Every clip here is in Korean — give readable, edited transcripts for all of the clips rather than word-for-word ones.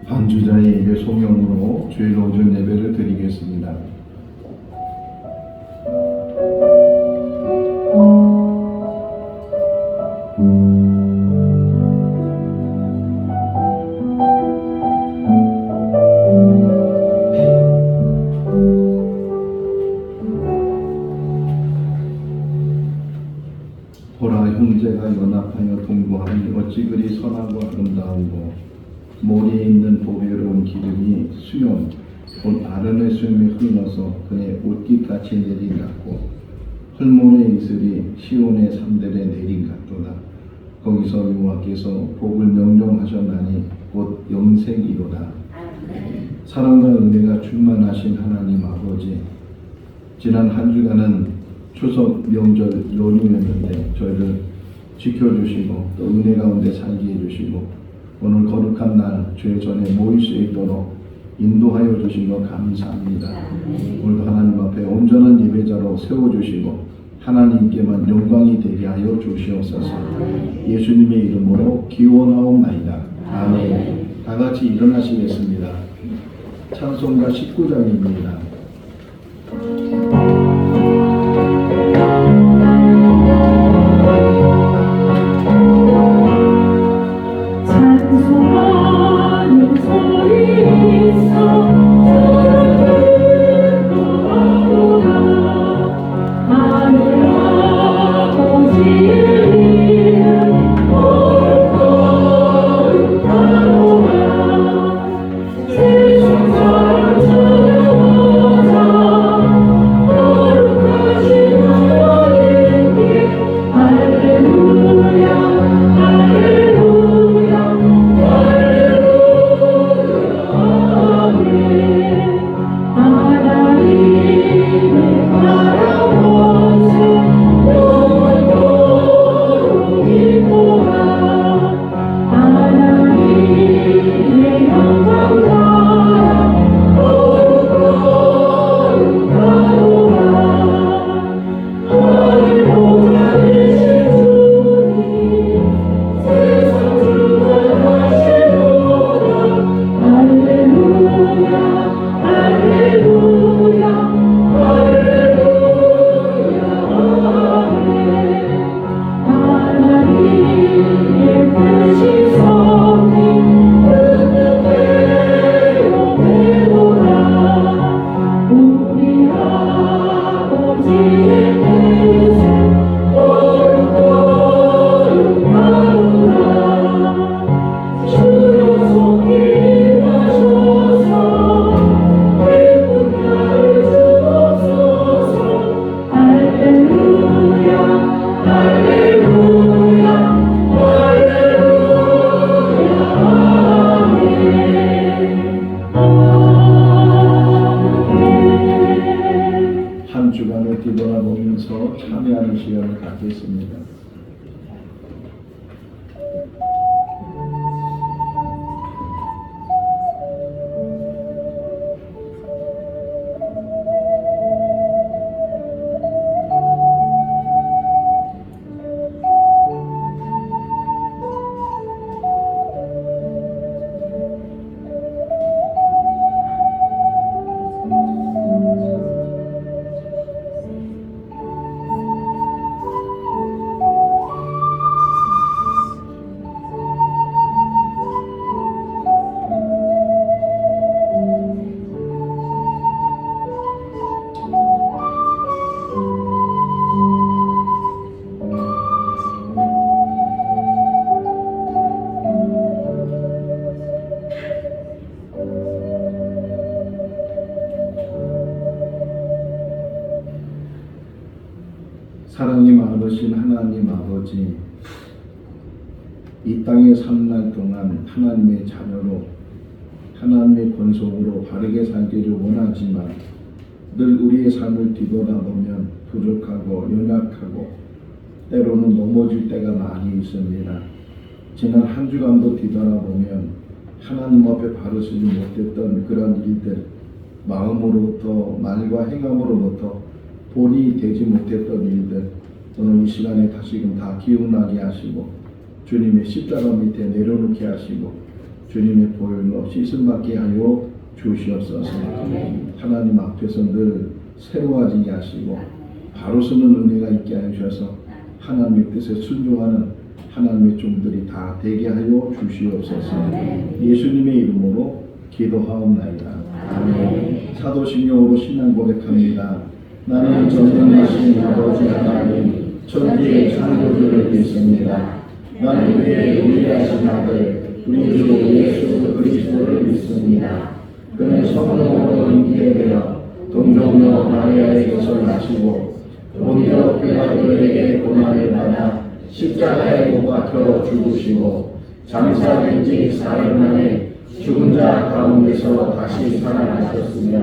반주자의 예배 송영으로 주일 오전 예배를 드리겠습니다. 보라, 형제가 연합하여 동거하니 어찌 그리 선하고 아름다우고 머리에 있는 보배로운 기름이 수염 곧 아름의 수염이 흘러서 그의 옷깃같이 내린 같고 헐몬의 이슬이 시온의 산들에 내린 같도다. 거기서 여호와께서 복을 명령하셨나니 곧 영생이로다. 사랑과 은혜가 충만하신 하나님 아버지, 지난 한 주간은 추석 명절 연휴였는데 저희를 지켜주시고 또 은혜 가운데 살게 해주시고 오늘 거룩한 날 주의 전에 모일 수 있도록 인도하여 주신 것 감사합니다. 오늘도 하나님 앞에 온전한 예배자로 세워주시고 하나님께만 영광이 되게 하여 주시옵소서. 예수님의 이름으로 기원하옵나이다. 아멘. 다 같이 일어나시겠습니다. 찬송가 19장입니다. 뒤돌아보면서 참여하는 시간을 갖겠습니다. 사랑이 많으신 하나님 아버지, 이 땅에 사는 날 동안 하나님의 자녀로 하나님의 권속으로 바르게 살기를 원하지만 늘 우리의 삶을 뒤돌아보면 부족하고 연약하고 때로는 넘어질 때가 많이 있습니다. 지난 한 주간도 뒤돌아보면 하나님 앞에 바로 서지 못했던 그런 일들, 마음으로부터 말과 행함으로부터 본이 되지 못했던 일들, 오늘 이 시간에 다시금 다 기억나게 하시고 주님의 십자가 밑에 내려놓게 하시고 주님의 보혈로 씻음받게 하여 주시옵소서. 하나님 앞에서 늘 새로워지게 하시고 바로 서는 은혜가 있게 하여 주셔서 하나님의 뜻에 순종하는 하나님의 종들이 다 되게 하여 주시옵소서. 예수님의 이름으로 기도하옵나이다. 아멘. 사도신경으로 신앙 고백합니다. 나는 전능하신 아버지 하나님 천지의 창조주를 믿습니다. 나는 그의 유일하신 아들 우리 주 예수 그리스도를 믿습니다. 그는 성령으로 잉태되어 동정녀 마리아에게서 나시고 본디오 빌라도에게 고난을 받아 십자가에 못 박혀 죽으시고 장사된 지 사흘 만에 죽은 자 가운데서 다시 살아나셨으며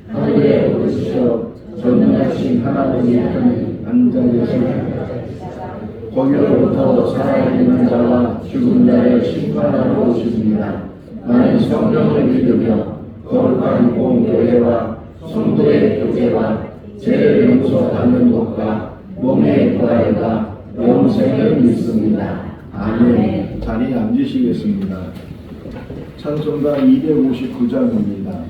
하늘에 오르시어 전능하신 하나님의 편에 앉아 계시니 거기로부터 살아있는 자와 죽은 자를 심판하러 오십니다. 나는 성령을 믿으며 거룩한 공교회와 성도의 교제와 죄를 용서받는 것과 몸의 부활과 영생을 믿습니다. 아멘. 자리에 앉으시겠습니다. 찬송가 259장입니다.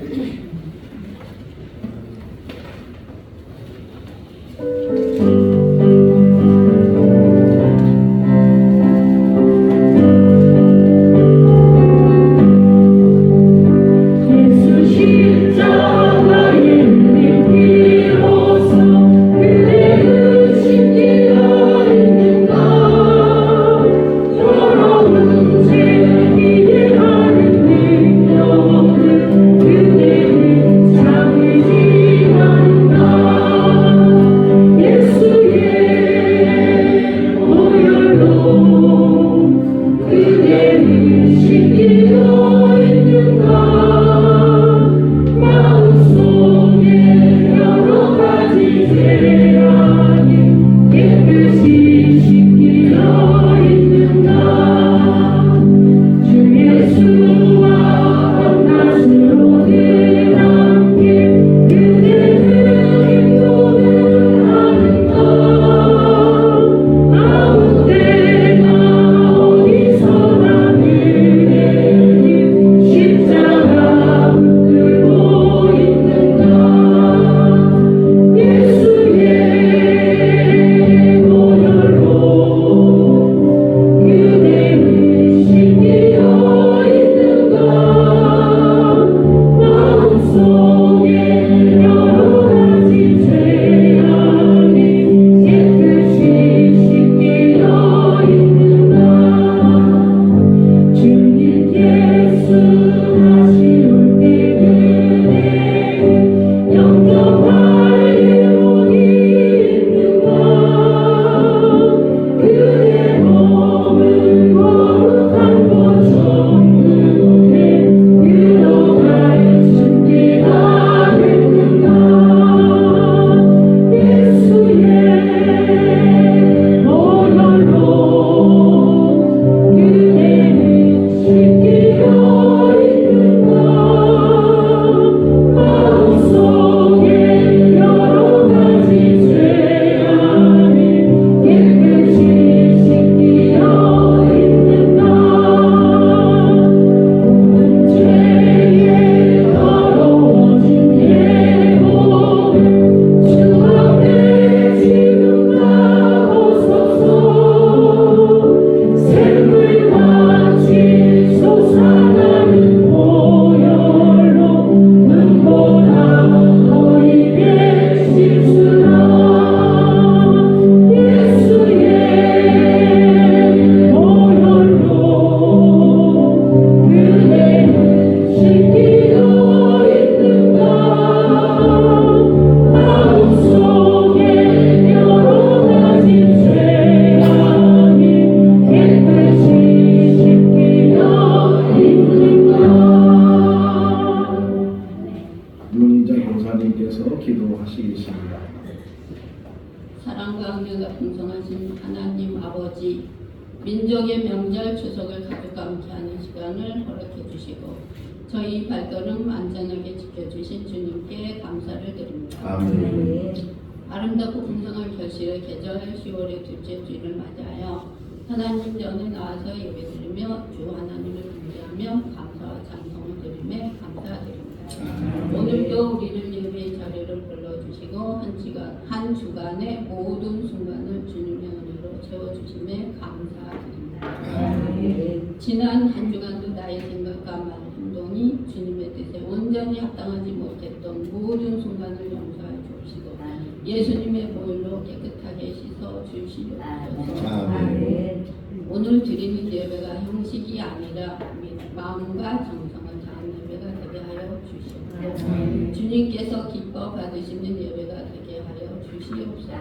사랑과 은혜가 풍성하신 하나님 아버지, 민족의 명절 추석을 가족과 함께하는 시간을 허락해 주시고 저희 발걸음 안전하게 지켜주신 주님께 감사를 드립니다. 아멘. 아름답고 풍성한 결실의 계절 10월의 둘째 주일을 맞이하여 하나님 전에 나와서 예배드리며 기뻐하며 주 하나님을 경배하며 감사와 찬송을 드리며 감사드립니다. 오늘도 우리를 예배의 자리를 불러주시고 한 주간의 모든 순간을 주님의 은혜로 채워주심에 감사드립니다. 지난 한 주간도 나의 생각과 말, 행동이 주님의 뜻에 온전히 합당하지 못했던 모든 순간을 용서해 주시고 예수님의 보혈로 깨끗하게 씻어 주시옵소서. 오늘 드리는 예배가 형식이 아니라 마음과 정성을 다한 예배가 되게 하여 주시옵소서. 주님께서 기뻐 받으시는 예배가 되게 하여 주시옵소서.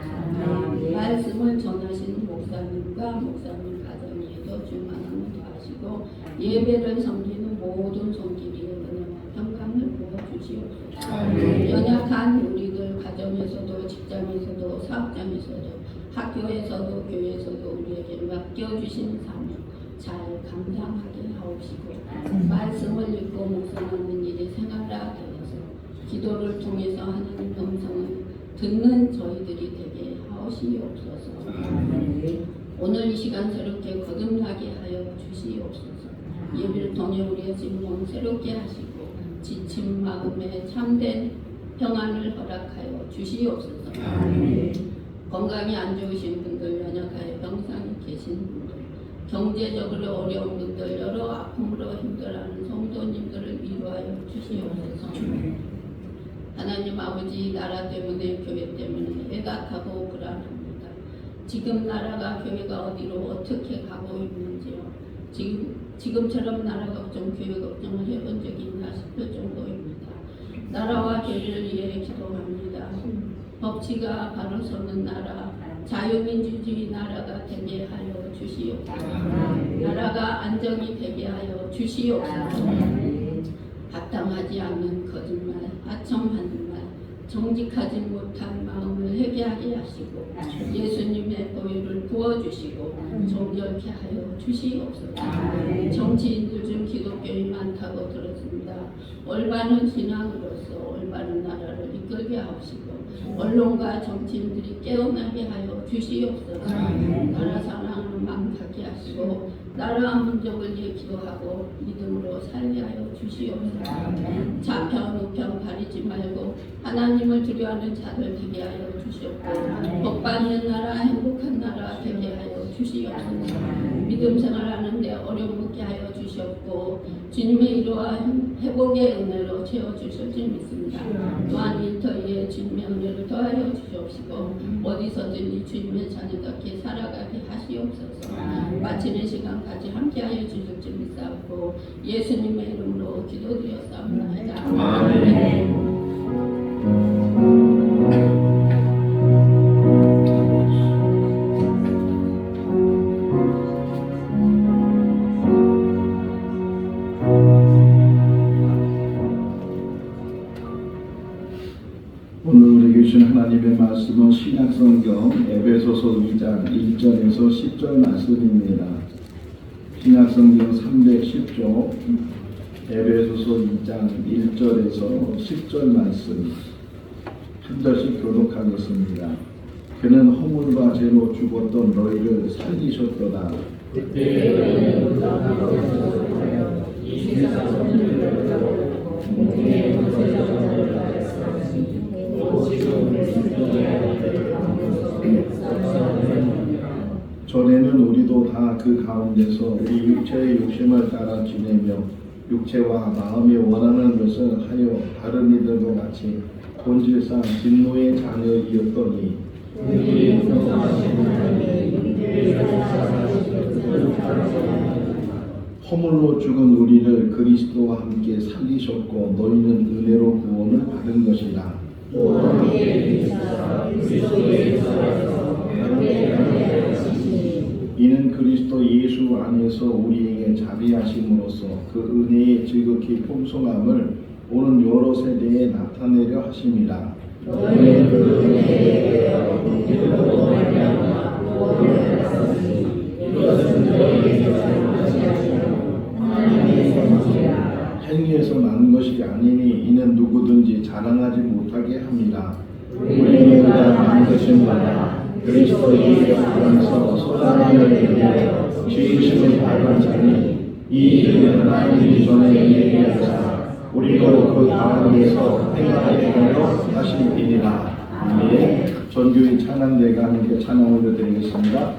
말씀을 전하시는 목사님과 목사님 가정에도 충만함을 더하시고 예배를 섬기는 모든 손길이 은혜와 평강을 부어 주시옵소서. 연약한 우리들 가정에서도 직장에서도 사업장에서도 학교에서도 교회에서도 우리에게 맡겨주신 사명 잘 감당하게 하옵시고 말씀을 읽고 묵상하는 일이 생활화 되어서 기도를 통해서 하나님 음성을 듣는 저희들이 되게 하시옵소서. 오늘 이 시간 새롭게 거듭나게 하여 주시옵소서. 예배를 통해 우리의 진몸 새롭게 하시고 지친 마음에 참된 평안을 허락하여 주시옵소서. 건강이 안 좋으신 분들, 연약하여 병상에 계신 분들, 경제적으로 어려운 분들, 여러 아픔으로 힘들어하는 성도님들을 위로하여 주시옵소서. 하나님 아버지, 나라 때문에 교회 때문에 애가 타고 불안합니다. 지금 나라가 교회가 어디로 어떻게 가고 있는지요. 지금처럼 나라 걱정, 교회 걱정을 해본 적이 있나 싶을 정도입니다. 나라와 교회를 위해 기도합니다. 법치가 바로 서는 나라, 자유민주주의 나라가 되게 하여 주시옵소서. 나라가 안정이 되게 하여 주시옵소서. 합당하지 않는 거짓말, 아첨하는 말, 정직하지 못한 마음을 회개하게 하시고 예수님의 보혈을 부어주시고 정결케 하여 주시옵소서. 정치인들 중 기독교인이 많다고 들었습니다. 올바른 신앙으로서 올바른 나라를 이끌게 하시고 언론과 정치인들이 깨어나게 하여 주시옵소서. 나라 사랑하는 마음 갖게 하시고 나라와 민족을 위해 기도하고 믿음으로 살게 하여 주시옵소서. 좌편 우편 가리지 말고 하나님을 두려워하는 자들 되게 하여 주시옵고 복받는 나라, 행복한 나라 되게 하여 주시옵소서. 믿음 생활하는데 어려움 없게 하여 주시옵고 주님의 위로와 회복의 은혜로 채워주실 줄 믿습니다. 또한 인터위에 주님의 은혜를 더하여 주시옵시고 어디서든지 주님의 자녀답게 살아가게 하시옵소서. 마치는 시간까지 함께하여 주실 줄 믿사옵고 예수님의 이름으로 기도드렸사옵나이다. 아멘. 오늘 우리에게 주신 하나님의 말씀은 신약성경 에베소서 2장 1절에서 10절 말씀입니다. 신약성경 310조 에베소서 2장 1절에서 10절 말씀 한 절씩 교독하겠습니다. 그는 허물과 죄로 죽었던 너희를 살리셨도다. 전에는 우리도 다 그 가운데서 우리 육체의 욕심을 따라 지내며 육체와 마음이 원하는 것을 하여 다른 이들과 같이 본질상 진노의 자녀이었더니 허물로 죽은 우리를 그리스도와 함께 살리셨고 너희는 은혜로 구원을 받은 것이다. 이는 그리스도 예수 안에서 우리에게 자비하심으로써 그 은혜의 지극히 풍성함을 오는 여러 세대에 나타내려 하심이라. 행위에서 나는 것이 아니니 이는 누구든지 자랑하지 못하게 함이라. 우리는 그가 만드신 바라 그리스도 예수 안에서 소망을 위하여 지으심을 받은 자니 이 일은 하나님이 전에 예비하사 우리로 그 가운데서 행하게 하여 하시리라. 아멘. 전교인 찬양대가 함께 찬양 올려드리겠습니다.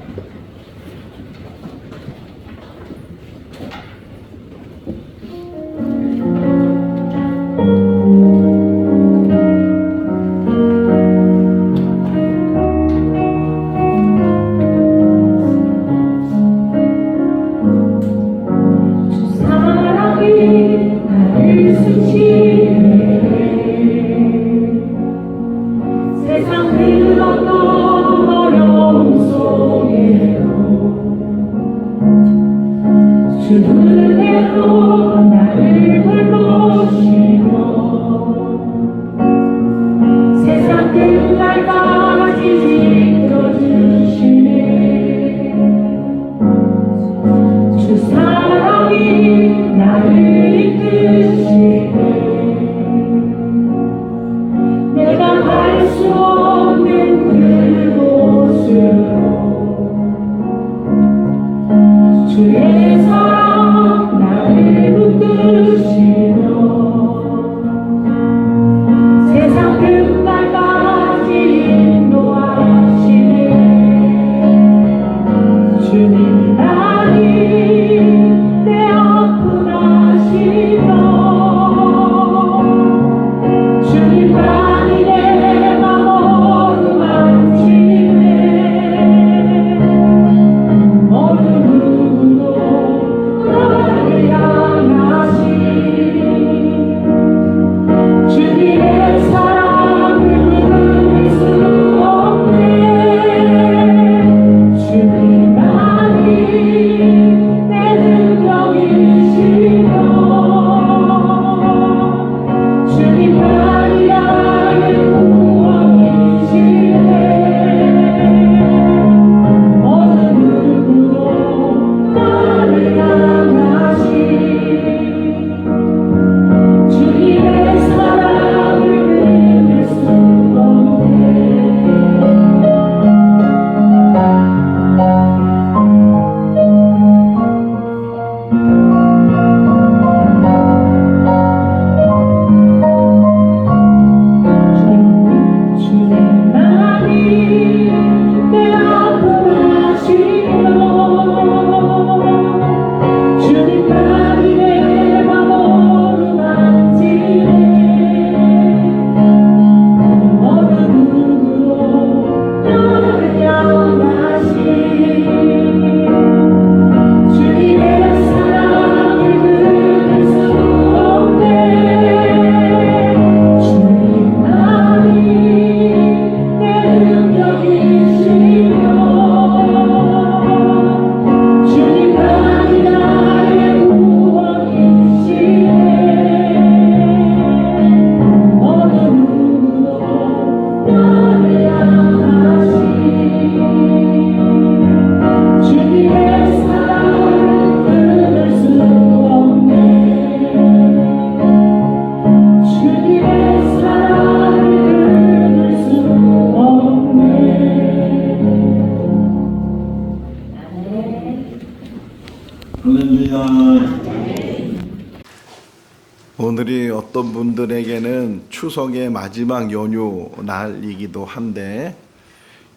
오늘이 어떤 분들에게는 추석의 마지막 연휴 날이기도 한데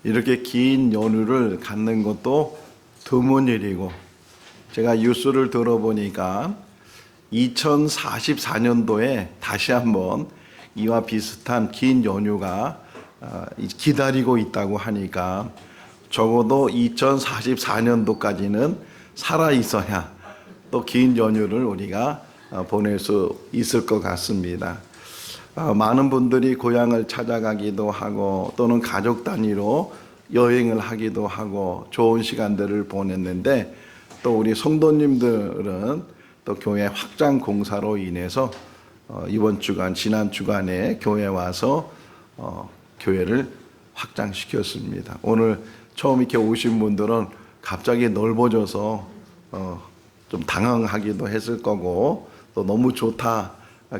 이렇게 긴 연휴를 갖는 것도 드문 일이고, 제가 뉴스를 들어보니까 2044년도에 다시 한번 이와 비슷한 긴 연휴가 기다리고 있다고 하니까 적어도 2044년도까지는 살아 있어야 또 긴 연휴를 우리가 보낼 수 있을 것 같습니다. 많은 분들이 고향을 찾아가기도 하고 또는 가족 단위로 여행을 하기도 하고 좋은 시간들을 보냈는데, 또 우리 성도님들은 또 교회 확장 공사로 인해서 이번 주간 지난 주간에 교회 와서 교회를 확장시켰습니다. 오늘 처음 이렇게 오신 분들은 갑자기 넓어져서 좀 당황하기도 했을 거고 또 너무 좋다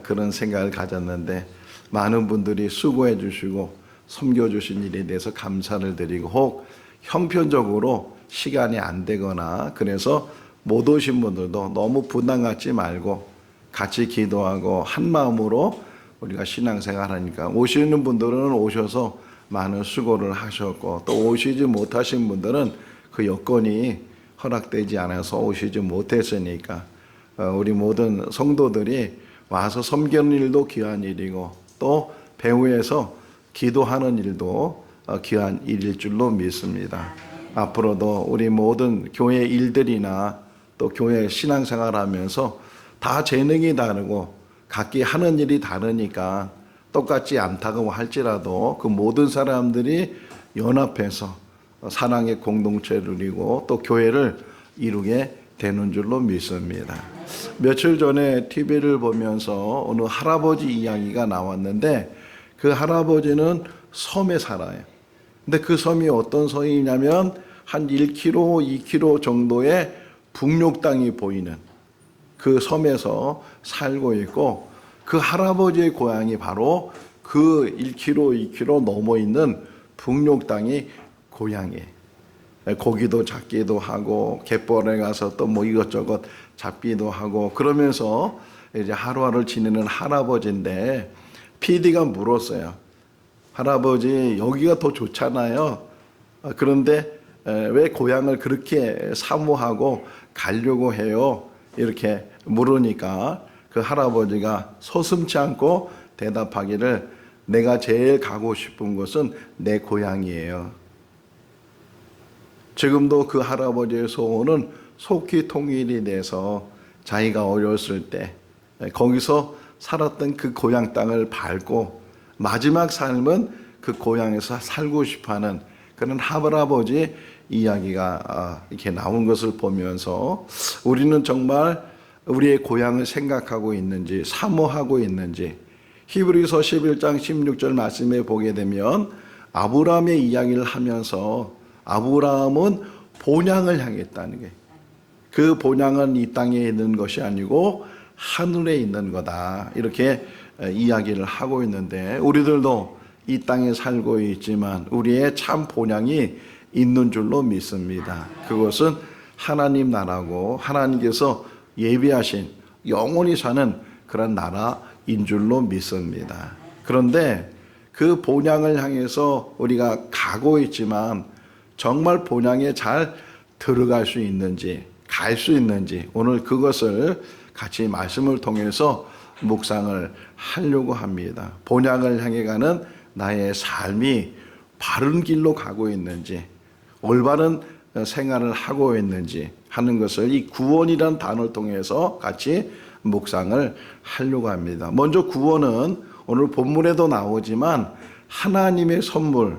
그런 생각을 가졌는데, 많은 분들이 수고해 주시고 섬겨 주신 일에 대해서 감사를 드리고, 혹 형편적으로 시간이 안 되거나 그래서 못 오신 분들도 너무 부담 갖지 말고 같이 기도하고 한 마음으로 우리가 신앙생활 하니까 오시는 분들은 오셔서 많은 수고를 하셨고 또 오시지 못하신 분들은 그 여건이 허락되지 않아서 오시지 못했으니까 우리 모든 성도들이 와서 섬기는 일도 귀한 일이고 또 배후에서 기도하는 일도 귀한 일일 줄로 믿습니다. 앞으로도 우리 모든 교회 일들이나 또 교회 신앙생활 하면서 다 재능이 다르고 각기 하는 일이 다르니까 똑같지 않다고 할지라도 그 모든 사람들이 연합해서 사랑의 공동체를 이루고 또 교회를 이루게 되는 줄로 믿습니다. 며칠 전에 TV를 보면서 어느 할아버지 이야기가 나왔는데 그 할아버지는 섬에 살아요. 근데 그 섬이 어떤 섬이냐면 한 1km, 2km 정도의 북녘 땅이 보이는 그 섬에서 살고 있고 그 할아버지의 고향이 바로 그 1km, 2km 넘어 있는 북녘 땅이 고향이에요. 고기도 잡기도 하고 갯벌에 가서 또 뭐 이것저것 잡기도 하고 그러면서 이제 하루하루를 지내는 할아버지인데 PD가 물었어요. 할아버지 여기가 더 좋잖아요. 그런데 왜 고향을 그렇게 사모하고 가려고 해요? 이렇게 물으니까 그 할아버지가 서슴지 않고 대답하기를 내가 제일 가고 싶은 곳은 내 고향이에요. 지금도 그 할아버지의 소원은 속히 통일이 돼서 자기가 어렸을 때 거기서 살았던 그 고향 땅을 밟고 마지막 삶은 그 고향에서 살고 싶어하는 그런 할아버지 이야기가 이렇게 나온 것을 보면서 우리는 정말 우리의 고향을 생각하고 있는지 사모하고 있는지 히브리서 11장 16절 말씀에 보게 되면 아브라함의 이야기를 하면서 아브라함은 본향을 향했다는 게 그 본향은 이 땅에 있는 것이 아니고 하늘에 있는 거다 이렇게 이야기를 하고 있는데 우리들도 이 땅에 살고 있지만 우리의 참 본향이 있는 줄로 믿습니다. 그것은 하나님 나라고 하나님께서 예비하신 영원히 사는 그런 나라인 줄로 믿습니다. 그런데 그 본향을 향해서 우리가 가고 있지만 정말 본향에 잘 들어갈 수 있는지 갈 수 있는지 오늘 그것을 같이 말씀을 통해서 묵상을 하려고 합니다. 본향을 향해 가는 나의 삶이 바른 길로 가고 있는지 올바른 생활을 하고 있는지 하는 것을 이 구원이라는 단어를 통해서 같이 묵상을 하려고 합니다. 먼저 구원은 오늘 본문에도 나오지만 하나님의 선물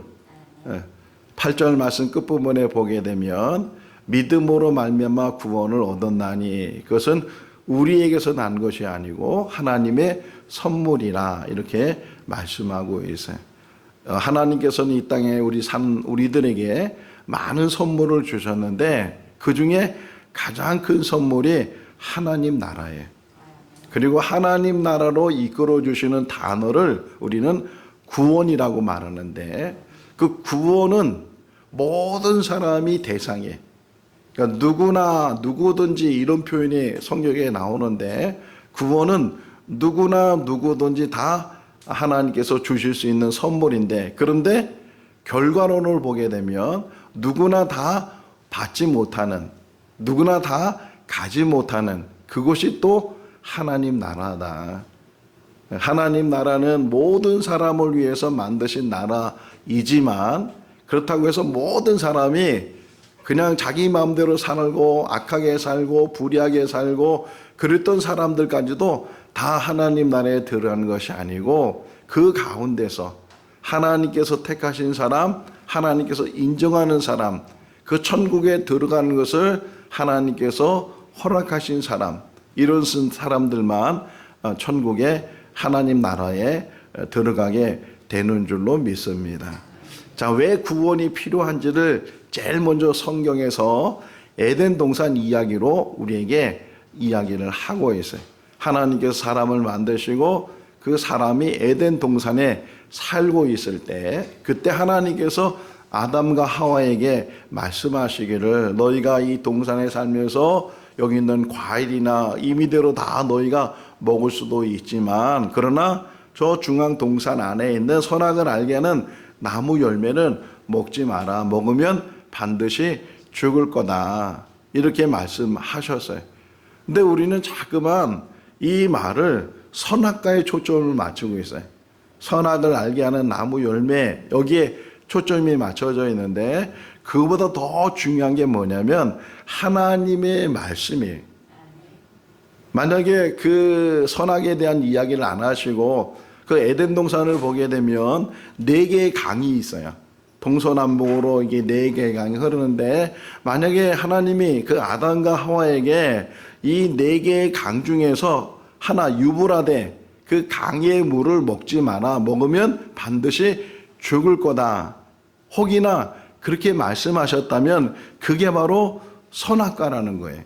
8절 말씀 끝부분에 보게 되면 믿음으로 말미암아 구원을 얻었나니 그것은 우리에게서 난 것이 아니고 하나님의 선물이라 이렇게 말씀하고 있어요. 하나님께서는 이 땅에 우리들에게 많은 선물을 주셨는데 그 중에 가장 큰 선물이 하나님 나라예요. 그리고 하나님 나라로 이끌어 주시는 단어를 우리는 구원이라고 말하는데 그 구원은 모든 사람이 대상이에요. 그러니까 누구나 누구든지 이런 표현이 성경에 나오는데 구원은 누구나 누구든지 다 하나님께서 주실 수 있는 선물인데 그런데 결과론을 보게 되면 누구나 다 받지 못하는 누구나 다 가지 못하는 그것이 또 하나님 나라다. 하나님 나라는 모든 사람을 위해서 만드신 나라이지만 그렇다고 해서 모든 사람이 그냥 자기 마음대로 살고 악하게 살고 불의하게 살고 그랬던 사람들까지도 다 하나님 나라에 들어가는 것이 아니고 그 가운데서 하나님께서 택하신 사람, 하나님께서 인정하는 사람, 그 천국에 들어가는 것을 하나님께서 허락하신 사람, 이런 사람들만 천국에 하나님 나라에 들어가게 되는 줄로 믿습니다. 자, 왜 구원이 필요한지를 제일 먼저 성경에서 에덴 동산 이야기로 우리에게 이야기를 하고 있어요. 하나님께서 사람을 만드시고 그 사람이 에덴 동산에 살고 있을 때 그때 하나님께서 아담과 하와에게 말씀하시기를 너희가 이 동산에 살면서 여기 있는 과일이나 임의대로 다 너희가 먹을 수도 있지만 그러나 저 중앙 동산 안에 있는 선악을 알게 하는 나무 열매는 먹지 마라. 먹으면 반드시 죽을 거다. 이렇게 말씀하셨어요. 근데 우리는 자꾸만 이 말을 선악과에 초점을 맞추고 있어요. 선악을 알게 하는 나무 열매 여기에 초점이 맞춰져 있는데 그거보다 더 중요한 게 뭐냐면 하나님의 말씀이에요. 만약에 그 선악에 대한 이야기를 안 하시고 그 에덴 동산을 보게 되면 4개의 강이 있어요. 동서남북으로 이게 4개의 강이 흐르는데 만약에 하나님이 그 아담과 하와에게 이 4개의 강 중에서 하나 유브라데 그 강의 물을 먹지 마라. 먹으면 반드시 죽을 거다. 혹이나 그렇게 말씀하셨다면 그게 바로 선악과라는 거예요.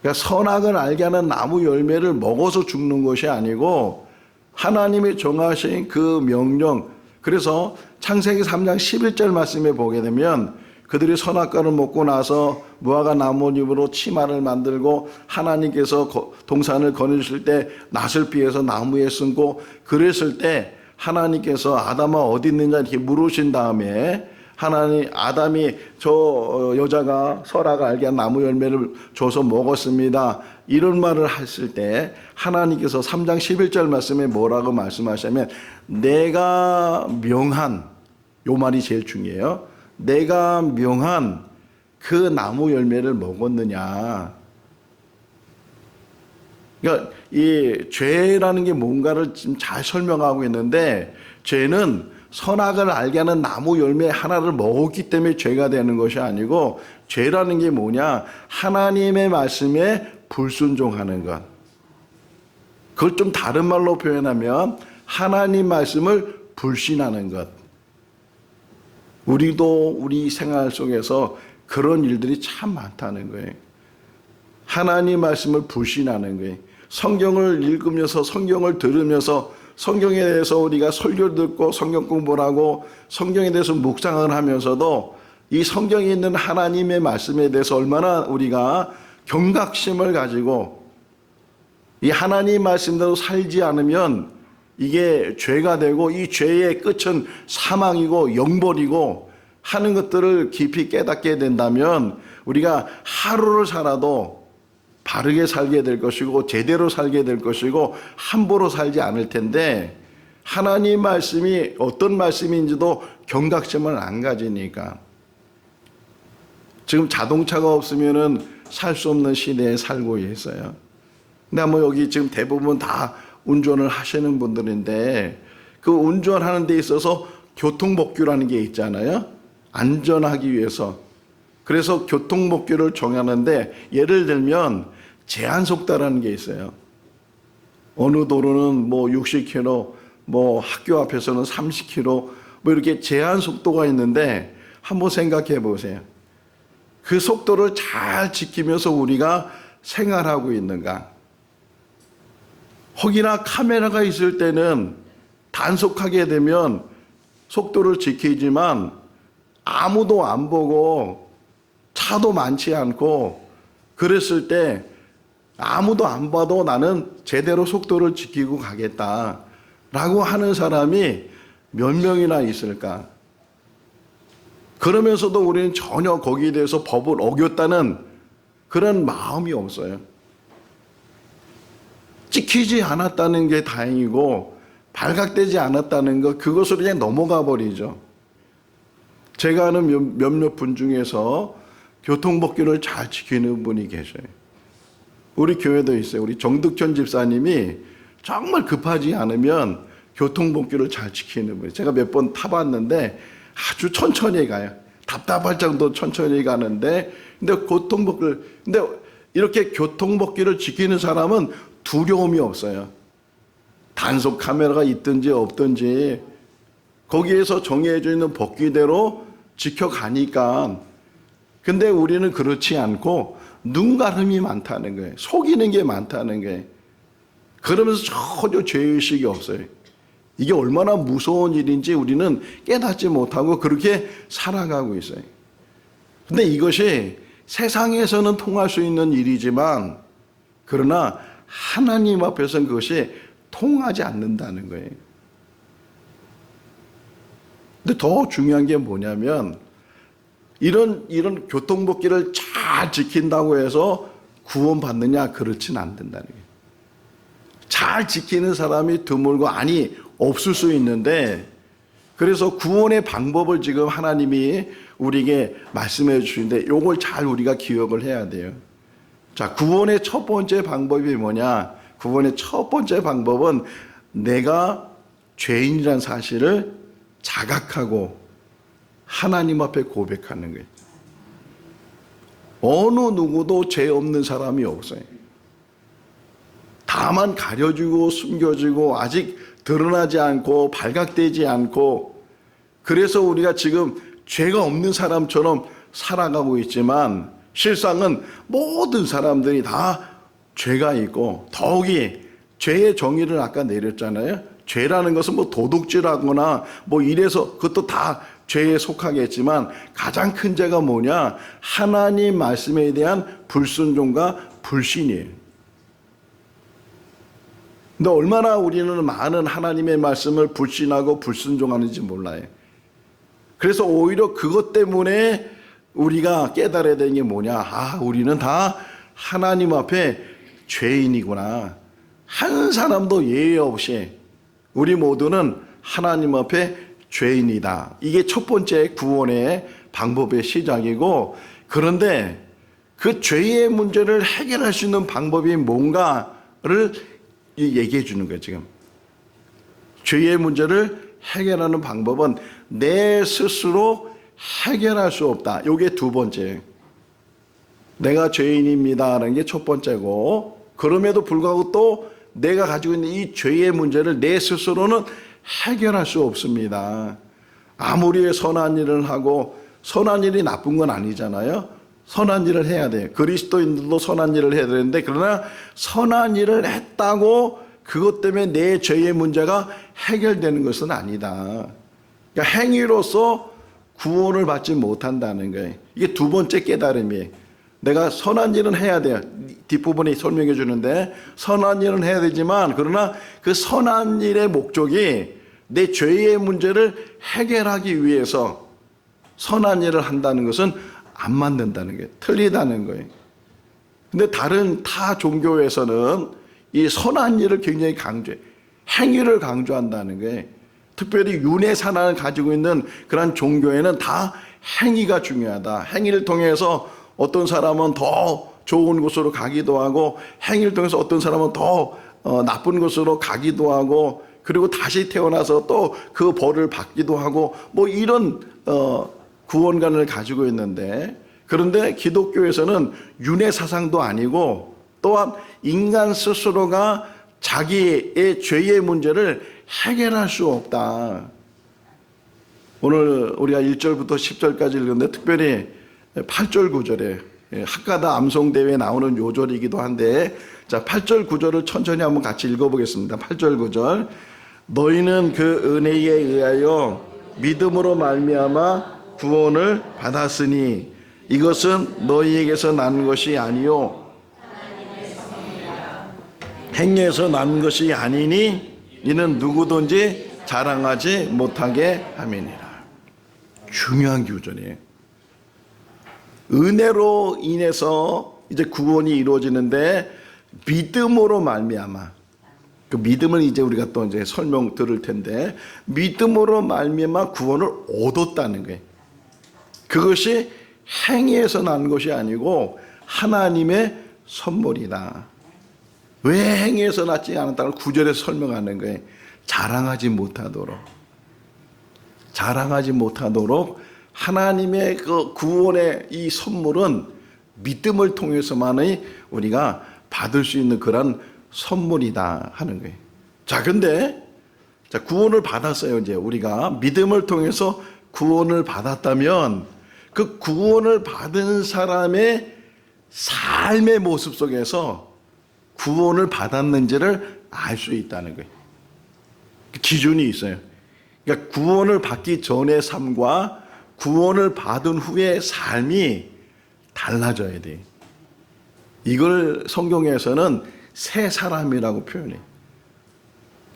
그러니까 선악을 알게 하는 나무 열매를 먹어서 죽는 것이 아니고 하나님이 정하신 그 명령. 그래서 창세기 3장 11절 말씀에 보게 되면 그들이 선악과를 먹고 나서 무화과 나뭇잎으로 치마를 만들고 하나님께서 동산을 거느실 때 낫을 피해서 나무에 숨고 그랬을 때 하나님께서 아담아 어디 있느냐 이렇게 물으신 다음에 아담이 저 여자가 선악을 알게 한 나무 열매를 줘서 먹었습니다. 이런 말을 했을 때 하나님께서 3장 11절 말씀에 뭐라고 말씀하시냐면 내가 명한 요 말이 제일 중요해요. 내가 명한 그 나무 열매를 먹었느냐. 그러니까 이 죄라는 게 뭔가를 지금 잘 설명하고 있는데 죄는 선악을 알게 하는 나무 열매 하나를 먹었기 때문에 죄가 되는 것이 아니고 죄라는 게 뭐냐? 하나님의 말씀에 불순종하는 것. 그걸 좀 다른 말로 표현하면 하나님 말씀을 불신하는 것. 우리도 우리 생활 속에서 그런 일들이 참 많다는 거예요. 하나님 말씀을 불신하는 거예요. 성경을 읽으면서 성경을 들으면서 성경에 대해서 우리가 설교 듣고 성경 공부를 하고 성경에 대해서 묵상을 하면서도 이 성경에 있는 하나님의 말씀에 대해서 얼마나 우리가 경각심을 가지고 이 하나님 말씀대로 살지 않으면 이게 죄가 되고 이 죄의 끝은 사망이고 영벌이고 하는 것들을 깊이 깨닫게 된다면 우리가 하루를 살아도 바르게 살게 될 것이고 제대로 살게 될 것이고 함부로 살지 않을 텐데 하나님 말씀이 어떤 말씀인지도 경각심을 안 가지니까 지금 자동차가 없으면은 살 수 없는 시대에 살고 있어요. 근데 뭐 여기 지금 대부분 다 운전을 하시는 분들인데 그 운전하는 데 있어서 교통법규라는 게 있잖아요. 안전하기 위해서. 그래서 교통법규를 정하는데 예를 들면 제한속도라는 게 있어요. 어느 도로는 뭐 60km, 뭐 학교 앞에서는 30km 뭐 이렇게 제한속도가 있는데 한번 생각해 보세요. 그 속도를 잘 지키면서 우리가 생활하고 있는가? 혹이나 카메라가 있을 때는 단속하게 되면 속도를 지키지만 아무도 안 보고 차도 많지 않고 그랬을 때 아무도 안 봐도 나는 제대로 속도를 지키고 가겠다라고 하는 사람이 몇 명이나 있을까? 그러면서도 우리는 전혀 거기에 대해서 법을 어겼다는 그런 마음이 없어요. 찍히지 않았다는 게 다행이고 발각되지 않았다는 것 그것으로 그냥 넘어가 버리죠. 제가 아는 몇몇 분 중에서 교통법규를 잘 지키는 분이 계셔요. 우리 교회도 있어요. 우리 정득현 집사님이 정말 급하지 않으면 교통법규를 잘 지키는 분이에요. 제가 몇 번 타봤는데 아주 천천히 가요. 답답할 정도로 천천히 가는데 근데 이렇게 교통법규를 지키는 사람은 두려움이 없어요. 단속 카메라가 있든지 없든지 거기에서 정해져 있는 법규대로 지켜가니까. 근데 우리는 그렇지 않고 눈가름이 많다는 거예요. 속이는 게 많다는 거예요. 그러면서 전혀 죄의식이 없어요. 이게 얼마나 무서운 일인지 우리는 깨닫지 못하고 그렇게 살아가고 있어요. 근데 이것이 세상에서는 통할 수 있는 일이지만 그러나 하나님 앞에서는 그것이 통하지 않는다는 거예요. 근데 더 중요한 게 뭐냐면 이런 교통법규를 잘 지킨다고 해서 구원받느냐? 그렇진 않는다는 거예요. 잘 지키는 사람이 드물고 아니 없을 수 있는데 그래서 구원의 방법을 지금 하나님이 우리에게 말씀해 주시는데 이걸 잘 우리가 기억을 해야 돼요. 자, 구원의 첫 번째 방법이 뭐냐? 구원의 첫 번째 방법은 내가 죄인이라는 사실을 자각하고 하나님 앞에 고백하는 거예요. 어느 누구도 죄 없는 사람이 없어요. 다만 가려지고 숨겨지고 아직 드러나지 않고 발각되지 않고 그래서 우리가 지금 죄가 없는 사람처럼 살아가고 있지만 실상은 모든 사람들이 다 죄가 있고 더욱이 죄의 정의를 아까 내렸잖아요. 죄라는 것은 뭐 도둑질하거나 뭐 이래서 그것도 다 죄에 속하겠지만 가장 큰 죄가 뭐냐? 하나님 말씀에 대한 불순종과 불신이에요. 근데 얼마나 우리는 많은 하나님의 말씀을 불신하고 불순종하는지 몰라요. 그래서 오히려 그것 때문에 우리가 깨달아야 되는 게 뭐냐? 아, 우리는 다 하나님 앞에 죄인이구나. 한 사람도 예외 없이 우리 모두는 하나님 앞에 죄인이다. 이게 첫 번째 구원의 방법의 시작이고 그런데 그 죄의 문제를 해결할 수 있는 방법이 뭔가를 얘기해 주는 거예요. 지금 죄의 문제를 해결하는 방법은 내 스스로 해결할 수 없다. 이게 두 번째. 내가 죄인입니다라는 게 첫 번째고 그럼에도 불구하고 또 내가 가지고 있는 이 죄의 문제를 내 스스로는 해결할 수 없습니다. 아무리 선한 일을 하고 선한 일이 나쁜 건 아니잖아요. 선한 일을 해야 돼요. 그리스도인들도 선한 일을 해야 되는데 그러나 선한 일을 했다고 그것 때문에 내 죄의 문제가 해결되는 것은 아니다. 그러니까 행위로서 구원을 받지 못한다는 거예요. 이게 두 번째 깨달음이에요. 내가 선한 일은 해야 돼요. 뒷부분에 설명해 주는데 선한 일은 해야 되지만 그러나 그 선한 일의 목적이 내 죄의 문제를 해결하기 위해서 선한 일을 한다는 것은 안 맞는다는 거예요. 틀리다는 거예요. 근데 다른 타 종교에서는 이 선한 일을 굉장히 강조해. 행위를 강조한다는 거예요. 특별히 윤회사상을 가지고 있는 그런 종교에는 다 행위가 중요하다. 행위를 통해서 어떤 사람은 더 좋은 곳으로 가기도 하고 행위를 통해서 어떤 사람은 더 나쁜 곳으로 가기도 하고 그리고 다시 태어나서 또 그 벌을 받기도 하고 뭐 이런 구원관을 가지고 있는데 그런데 기독교에서는 윤회사상도 아니고 또한 인간 스스로가 자기의 죄의 문제를 해결할 수 없다. 오늘 우리가 1절부터 10절까지 읽었는데 특별히 8절 9절에 학가다 암송대회에 나오는 요절이기도 한데 자 8절 9절을 천천히 한번 같이 읽어보겠습니다. 8절 9절 너희는 그 은혜에 의하여 믿음으로 말미암아 구원을 받았으니 이것은 너희에게서 난 것이 아니요 행위에서 난 것이 아니니 이는 누구든지 자랑하지 못하게 함이니라. 중요한 구절이에요. 은혜로 인해서 이제 구원이 이루어지는데 믿음으로 말미암아 그 믿음을 이제 우리가 또 이제 설명 들을 텐데 믿음으로 말미암아 구원을 얻었다는 거예요. 그것이 행위에서 난 것이 아니고 하나님의 선물이다. 왜 행위에서 났지 않았다고 9절에서 설명하는 거예요. 자랑하지 못하도록 하나님의 그 구원의 이 선물은 믿음을 통해서만이 우리가 받을 수 있는 그런 선물이다 하는 거예요. 자, 근데 구원을 받았어요. 이제 우리가 믿음을 통해서 구원을 받았다면 그 구원을 받은 사람의 삶의 모습 속에서 구원을 받았는지를 알 수 있다는 거예요. 기준이 있어요. 그러니까 구원을 받기 전의 삶과 구원을 받은 후의 삶이 달라져야 돼. 이걸 성경에서는 새 사람이라고 표현해.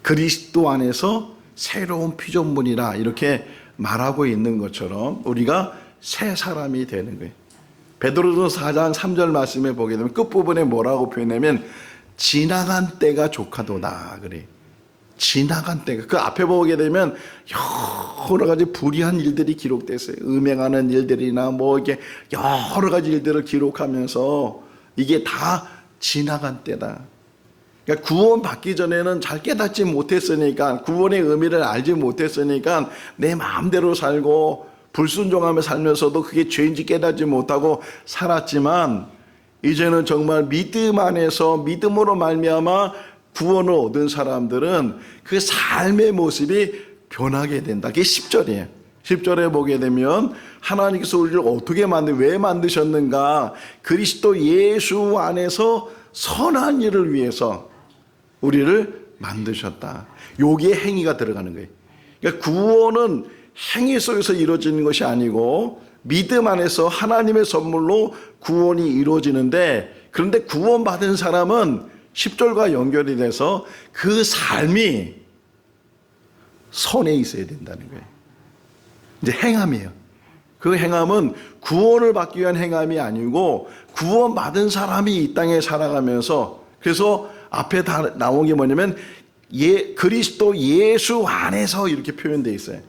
그리스도 안에서 새로운 피조물이라 이렇게 말하고 있는 것처럼 우리가 새 사람이 되는 거예요. 베드로전서 4장 3절 말씀에 보게 되면 끝부분에 뭐라고 표현하면 지나간 때가 족하도다 그래. 지나간 때가. 그 앞에 보게 되면 여러 가지 불의한 일들이 기록됐어요. 음행하는 일들이나 뭐 이렇게 여러 가지 일들을 기록하면서 이게 다 지나간 때다. 그러니까 구원 받기 전에는 잘 깨닫지 못했으니까, 구원의 의미를 알지 못했으니까 내 마음대로 살고 불순종하며 살면서도 그게 죄인지 깨닫지 못하고 살았지만, 이제는 정말 믿음 안에서 믿음으로 말미암아 구원을 얻은 사람들은 그 삶의 모습이 변하게 된다. 그게 10절이에요. 10절에 보게 되면 하나님께서 우리를 어떻게 왜 만드셨는가? 그리스도 예수 안에서 선한 일을 위해서 우리를 만드셨다. 여기에 행위가 들어가는 거예요. 그러니까 구원은 행위 속에서 이루어지는 것이 아니고 믿음 안에서 하나님의 선물로 구원이 이루어지는데, 그런데 구원받은 사람은 10절과 연결이 돼서 그 삶이 선에 있어야 된다는 거예요. 이제 행함이에요. 그 행함은 구원을 받기 위한 행함이 아니고 구원받은 사람이 이 땅에 살아가면서, 그래서 앞에 다 나온 게 뭐냐면 그리스도 예수 안에서 이렇게 표현되어 있어요.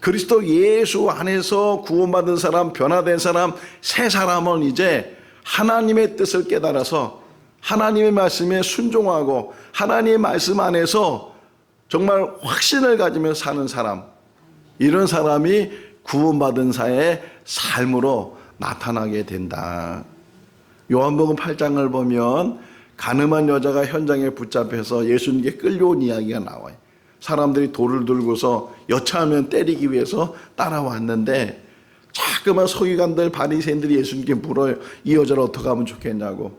그리스도 예수 안에서 구원받은 사람, 변화된 사람, 새 사람은 이제 하나님의 뜻을 깨달아서 하나님의 말씀에 순종하고 하나님의 말씀 안에서 정말 확신을 가지면서 사는 사람, 이런 사람이 구원받은 자의 삶으로 나타나게 된다. 요한복음 8장을 보면 가늠한 여자가 현장에 붙잡혀서 예수님께 끌려온 이야기가 나와요. 사람들이 돌을 들고서 여차하면 때리기 위해서 따라왔는데 자꾸만 서기관들 바리새인들이 예수님께 물어요. 이 여자를 어떻게 하면 좋겠냐고.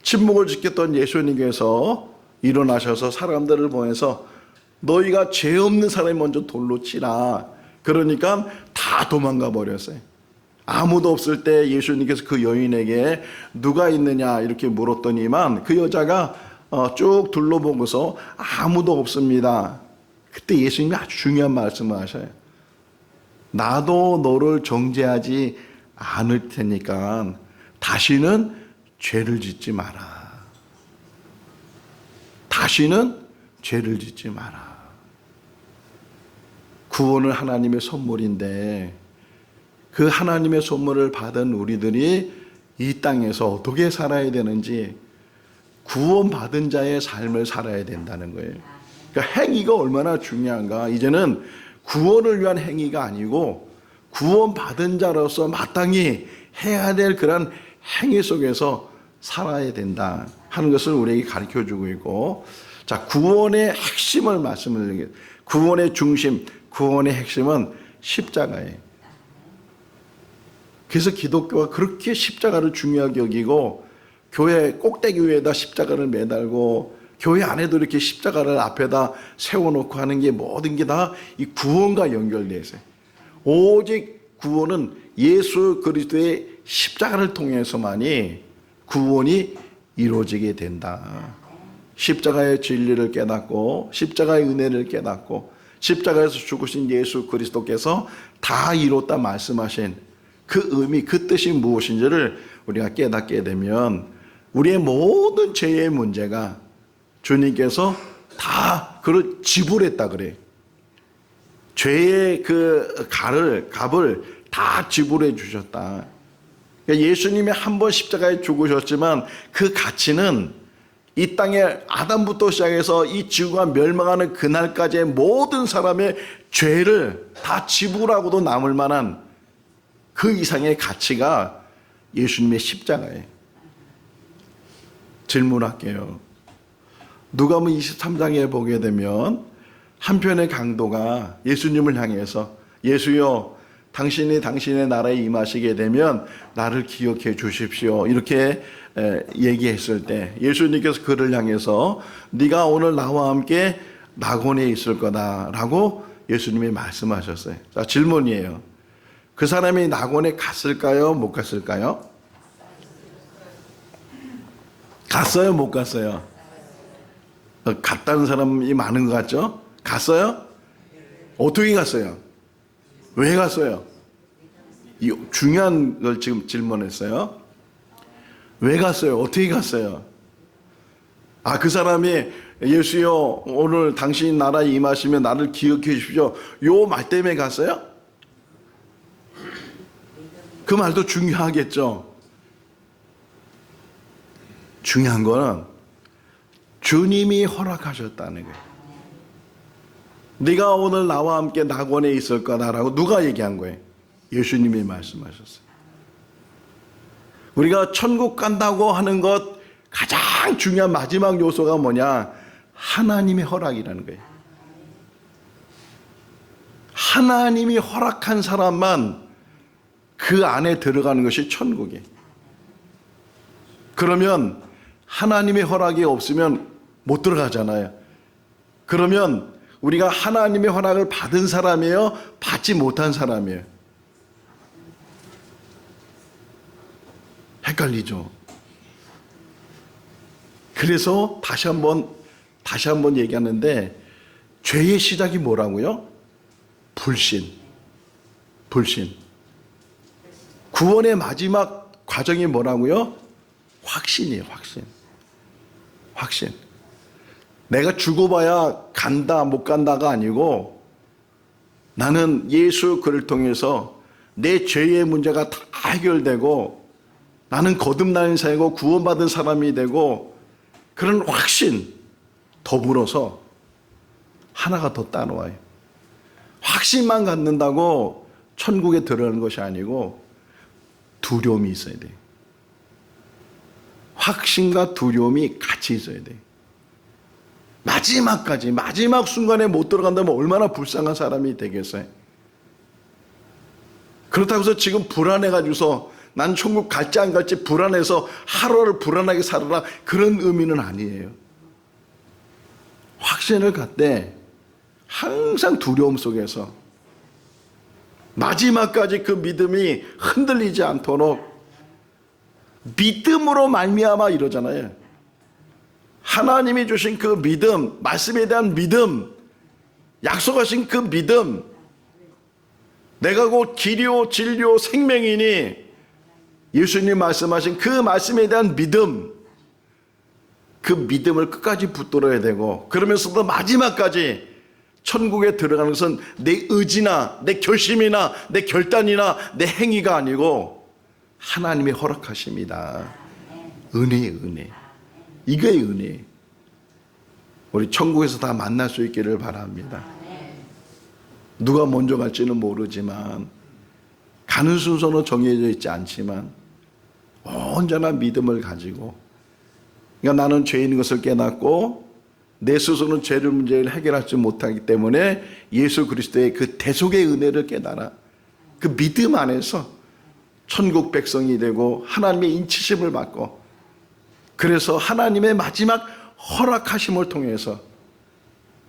침묵을 지켰던 예수님께서 일어나셔서 사람들을 보내서 너희가 죄 없는 사람이 먼저 돌로 치라. 그러니까 다 도망가 버렸어요. 아무도 없을 때 예수님께서 그 여인에게 누가 있느냐 이렇게 물었더니만 그 여자가 쭉 둘러보고서 아무도 없습니다. 그때 예수님이 아주 중요한 말씀을 하셔요. 나도 너를 정죄하지 않을 테니까 다시는 죄를 짓지 마라. 다시는 죄를 짓지 마라. 구원은 하나님의 선물인데 그 하나님의 선물을 받은 우리들이 이 땅에서 어떻게 살아야 되는지, 구원받은 자의 삶을 살아야 된다는 거예요. 그러니까 행위가 얼마나 중요한가. 이제는 구원을 위한 행위가 아니고 구원받은 자로서 마땅히 해야 될 그런 행위 속에서 살아야 된다 하는 것을 우리에게 가르쳐주고 있고, 자, 구원의 핵심을 말씀을 드리겠습니다. 구원의 중심, 구원의 핵심은 십자가예요. 그래서 기독교가 그렇게 십자가를 중요하게 여기고 교회 꼭대기 위에다 십자가를 매달고 교회 안에도 이렇게 십자가를 앞에다 세워놓고 하는 게 모든 게 다 이 구원과 연결되어 있어요. 오직 구원은 예수 그리스도의 십자가를 통해서만이 구원이 이루어지게 된다. 십자가의 진리를 깨닫고 십자가의 은혜를 깨닫고 십자가에서 죽으신 예수 그리스도께서 다 이뤘다 말씀하신 그 의미, 그 뜻이 무엇인지를 우리가 깨닫게 되면 우리의 모든 죄의 문제가 주님께서 다 그걸 지불했다 그래. 죄의 그 값을 다 지불해 주셨다. 그러니까 예수님이 한 번 십자가에 죽으셨지만 그 가치는 이 땅에 아담부터 시작해서 이 지구가 멸망하는 그날까지의 모든 사람의 죄를 다 지불하고도 남을 만한 그 이상의 가치가 예수님의 십자가예요. 질문할게요. 누가복음 23장에 보게 되면 한편의 강도가 예수님을 향해서 예수여 당신이 당신의 나라에 임하시게 되면 나를 기억해 주십시오 이렇게 얘기했을 때 예수님께서 그를 향해서 네가 오늘 나와 함께 낙원에 있을 거다라고 예수님이 말씀하셨어요. 자, 질문이에요. 그 사람이 낙원에 갔을까요? 못 갔을까요? 갔어요? 못 갔어요? 갔다는 사람이 많은 것 같죠? 갔어요? 어떻게 갔어요? 왜 갔어요? 이 중요한 걸 지금 질문했어요. 왜 갔어요? 어떻게 갔어요? 그 사람이 예수여 오늘 당신 나라에 임하시면 나를 기억해 주십시오. 요 말 때문에 갔어요? 그 말도 중요하겠죠. 중요한 거는 주님이 허락하셨다는 거예요. 네가 오늘 나와 함께 낙원에 있을 거다라고 누가 얘기한 거예요? 예수님이 말씀하셨어요. 우리가 천국 간다고 하는 것 가장 중요한 마지막 요소가 뭐냐? 하나님의 허락이라는 거예요. 하나님이 허락한 사람만 그 안에 들어가는 것이 천국이에요. 그러면 하나님의 허락이 없으면 못 들어가잖아요. 그러면 우리가 하나님의 허락을 받은 사람이에요? 받지 못한 사람이에요? 헷갈리죠. 그래서 다시 한번 얘기하는데 죄의 시작이 뭐라고요? 불신. 구원의 마지막 과정이 뭐라고요? 확신이에요. 확신. 내가 죽어봐야 간다 못 간다가 아니고 나는 예수 그를 통해서 내 죄의 문제가 다 해결되고 나는 거듭난 인생이고 구원받은 사람이 되고 그런 확신 더불어서 하나가 더 따라와요. 확신만 갖는다고 천국에 들어가는 것이 아니고 두려움이 있어야 돼요. 확신과 두려움이 같이 있어야 돼요. 마지막까지 마지막 순간에 못 들어간다면 얼마나 불쌍한 사람이 되겠어요. 그렇다고 해서 지금 불안해가지고서 난 천국 갈지 안 갈지 불안해서 하루를 불안하게 살아라 그런 의미는 아니에요. 확신을 갖되 항상 두려움 속에서 마지막까지 그 믿음이 흔들리지 않도록 믿음으로 말미암아 이러잖아요. 하나님이 주신 그 믿음, 말씀에 대한 믿음, 약속하신 그 믿음, 내가 곧 길이요 진리요 생명이니 예수님 말씀하신 그 말씀에 대한 믿음, 그 믿음을 끝까지 붙들어야 되고 그러면서도 마지막까지 천국에 들어가는 것은 내 의지나 내 결심이나 내 결단이나 내 행위가 아니고 하나님의 허락하심이다. 은혜. 이게 은혜. 우리 천국에서 다 만날 수 있기를 바랍니다. 누가 먼저 갈지는 모르지만 가는 순서는 정해져 있지 않지만 언제나 믿음을 가지고 그러니까 나는 죄인 것을 깨닫고 내 스스로는 죄를 문제를 해결하지 못하기 때문에 예수 그리스도의 그 대속의 은혜를 깨달아 그 믿음 안에서 천국 백성이 되고 하나님의 인치심을 받고 그래서 하나님의 마지막 허락하심을 통해서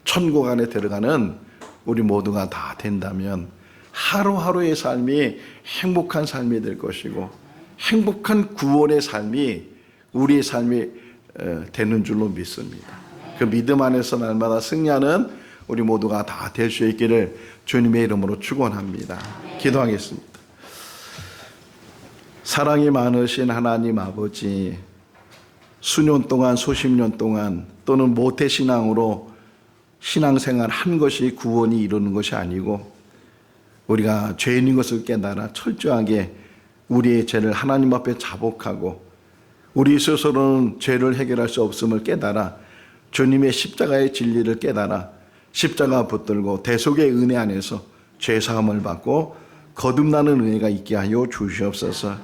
천국 안에 들어가는 우리 모두가 다 된다면 하루하루의 삶이 행복한 삶이 될 것이고 행복한 구원의 삶이 우리의 삶이 되는 줄로 믿습니다. 그 믿음 안에서 날마다 승리하는 우리 모두가 다 될 수 있기를 주님의 이름으로 축원합니다. 기도하겠습니다. 사랑이 많으신 하나님 아버지, 수년 동안 수십 년 동안 또는 모태신앙으로 신앙생활 한 것이 구원이 이루는 것이 아니고 우리가 죄인인 것을 깨달아 철저하게 우리의 죄를 하나님 앞에 자복하고 우리 스스로는 죄를 해결할 수 없음을 깨달아 주님의 십자가의 진리를 깨달아 십자가 붙들고 대속의 은혜 안에서 죄사함을 받고 거듭나는 은혜가 있게 하여 주시옵소서.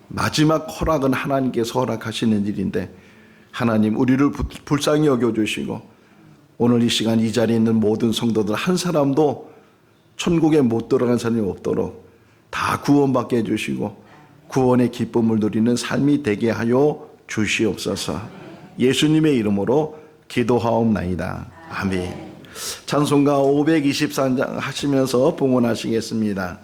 마지막 허락은 하나님께서 허락하시는 일인데 하나님 우리를 불쌍히 여겨주시고 오늘 이 시간 이 자리에 있는 모든 성도들 한 사람도 천국에 못 들어간 사람이 없도록 다 구원받게 해주시고 구원의 기쁨을 누리는 삶이 되게 하여 주시옵소서. 예수님의 이름으로 기도하옵나이다. 아멘. 찬송가 523장 하시면서 봉헌하시겠습니다.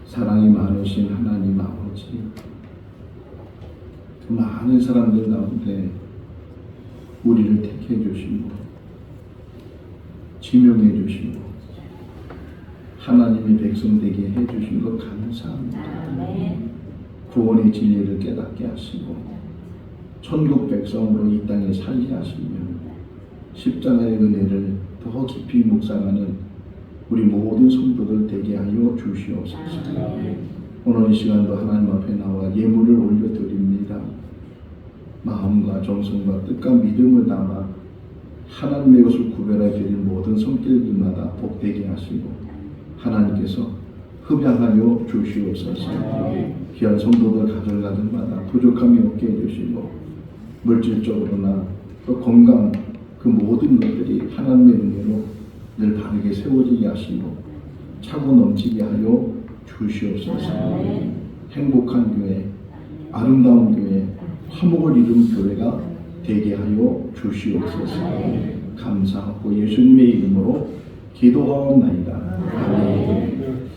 사랑이 많으신 하나님 아버지, 그 많은 사람들 가운데 우리를 택해 주시고 지명해 주시고 하나님의 백성 되게 해 주신 것 감사합니다. 구원의 진리를 깨닫게 하시고 천국 백성으로 이 땅에 살게 하시며 십자가의 은혜를 더 깊이 묵상하는 우리 모든 성도들 되게 하여 주시옵소서. 오늘 이 시간도 하나님 앞에 나와 예물을 올려드립니다. 마음과 정성과 뜻과 믿음을 담아 하나님의 것을 구별해 드린 모든 손길들마다 복되게 하시고 하나님께서 흡양하여 주시옵소서. 귀한 성도들 가정가정마다 부족함이 없게 해주시고 물질적으로나 또 건강 그 모든 것들이 하나님의 은혜로 늘 바르게 세워지게 하시고 차고 넘치게 하여 주시옵소서. 행복한 교회, 아름다운 교회, 화목을 이룬 교회가 되게 하여 주시옵소서. 감사하고 예수님의 이름으로 기도하옵나이다. 아멘.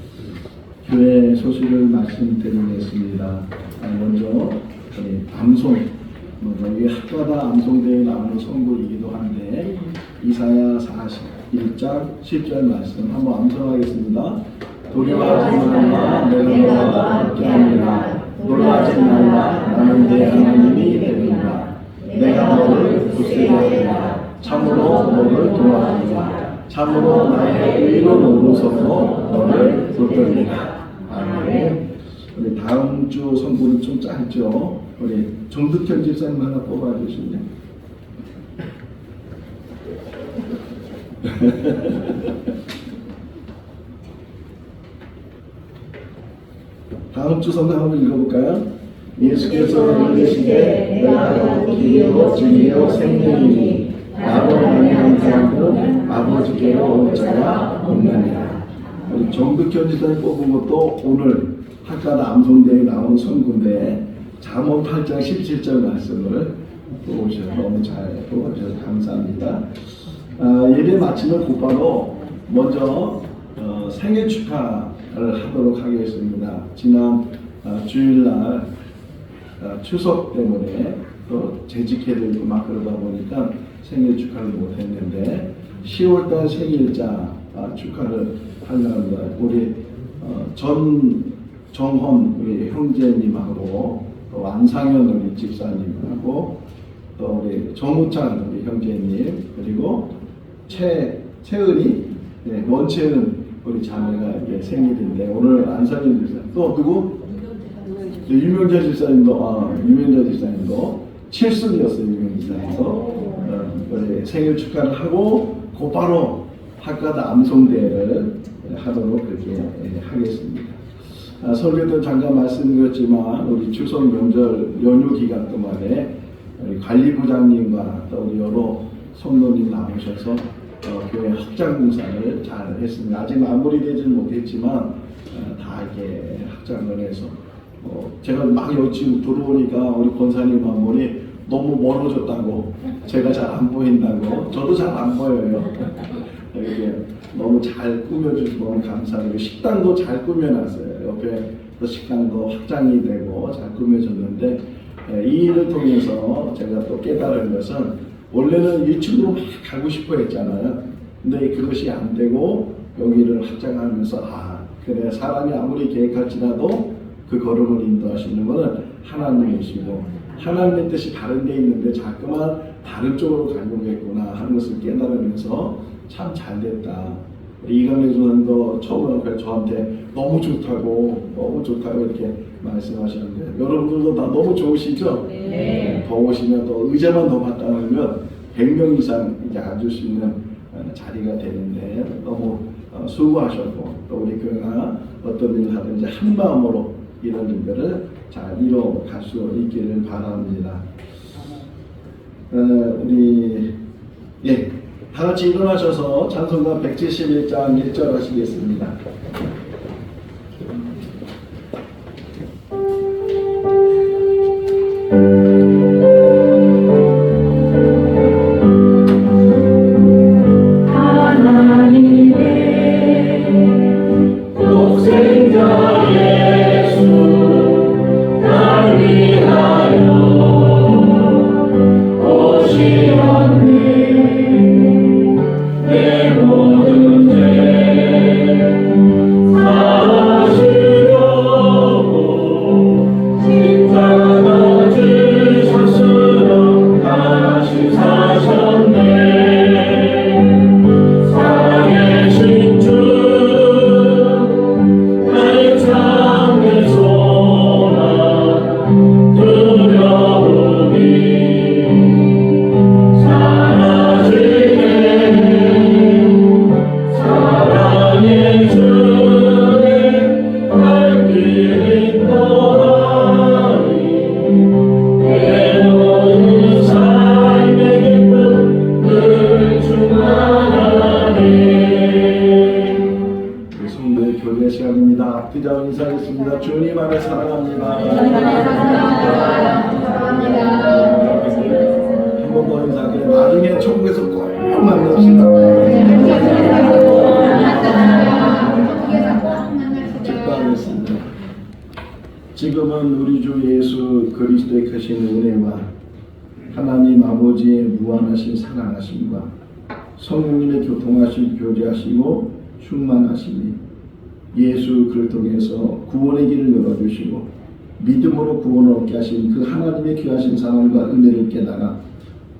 교회 소식을 말씀드리겠습니다. 먼저 암송, 여기 학과다 암송대에 나오는 선구이기도 한데 이사야 41장 10절 말씀 한번 암송하겠습니다. 두려워하지 말라, 내가 너와 함께하리라. 놀라지 말라, 나는 내 하나님이 되리라. 내가 너를 굳세게 하리라. 참으로 너를 도와주리라. 참으로 나의 의로 노릇으로 너를 붙들리라. 아멘. 우리 다음 주 선구는 좀 짧죠. 우리 정득현 집사님 하나 뽑아주실래요? 다음 주소는 한번 읽어볼까요? 예수께서 이르시되 내가 곧 길이요 진리요 생명이니 나로 말미암은 사람은 아버지께로 올 자가 없느니라. 우리 정득현 집사님 뽑은 것도 오늘 학가다 암송대에 나온 선구인데 잠언 8장 17절 말씀을 또 오셔서 너무 잘 도와주셔서 감사합니다. 예배 마치면 곧바로 먼저 생일 축하를 하도록 하겠습니다. 지난 주일날 추석 때문에 또 재직해야 되고 막 그러다 보니까 생일 축하를 못했는데 10월달 생일자 축하를 하려합니다. 우리 정헌 우리 형제님하고 또 안상현 우리 집사님하고 또 우리 정우찬 우리 형제님 그리고 최은이 원채은 우리 자매가 이제 생일인데 오늘 안상현 집사 또 누구? 유명자 집사님도 유명자 집사님도 7순이었어요. 유명자 집사님도 우리 생일 축하를 하고 곧바로 학가다 암송대회를 하도록 그렇게 하겠습니다. 설교도 잠깐 말씀드렸지만 우리 추석 명절 연휴 기간 동안에 우리 관리부장님과 또 우리 여러 성도님 나오셔서 교회 확장 공사를 잘 했습니다. 아직 마무리되지는 못했지만 다 이렇게 확장을 해서 제가 막 여기 들어오니까 우리 권사님 한 분이 너무 멀어졌다고 제가 잘 안 보인다고 저도 잘 안 보여요. 이렇게 너무 잘 꾸며주셔서 너무 감사하고 식당도 잘 꾸며놨어요. 옆에 또 식당도 확장이 되고 잘 꾸며졌는데 이 일을 통해서 제가 또 깨달은 것은 원래는 1층으로 막 가고 싶어 했잖아요. 근데 그것이 안 되고 여기를 확장하면서 그래 사람이 아무리 계획할지라도 그 걸음을 인도하시는 것은 하나님이시고 하나님의 뜻이 다른 데 있는데 자꾸만 다른 쪽으로 가려고 했구나 하는 것을 깨달으면서 참 잘됐다. 이강래 주님도 처음에 저한테 너무 좋다고 이렇게 말씀하셨는데 여러분들도 다 너무 좋으시죠? 네. 더 오시면 또 의자만 더 갖다 놓으면 100명 이상 이제 앉을 수 있는 자리가 되는데 너무 수고하셨고 또 우리 교회가 어떤 일을 하든지 한 마음으로 이런 일들을 잘 이뤄갈 수 있기를 바랍니다. 우리 다 같이 일어나셔서 찬송가 171장 1절 하시겠습니다. 기자 인사하겠습니다. 주님 안에 사랑합니다. 한 번 더 인사드려. 나중에 천국에서 꼭 만납시다. 축복하겠습니다. 지금은 우리 주 예수 그리스도의 크신 은혜와 하나님 아버지의 무한하신 사랑하심과 성령님의 교통하심 교제하시고 충만하심이 예수 그를 통해서 구원의 길을 열어주시고 믿음으로 구원을 얻게 하신 그 하나님의 귀하신 사랑과 은혜를 깨달아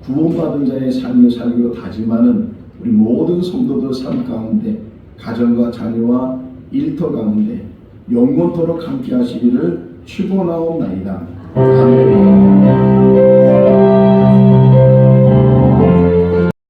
구원받은 자의 삶을 살기로 다짐하는 우리 모든 성도들 삶 가운데 가정과 자녀와 일터 가운데 영원토록 함께 하시기를 축원하옵나이다. 아멘.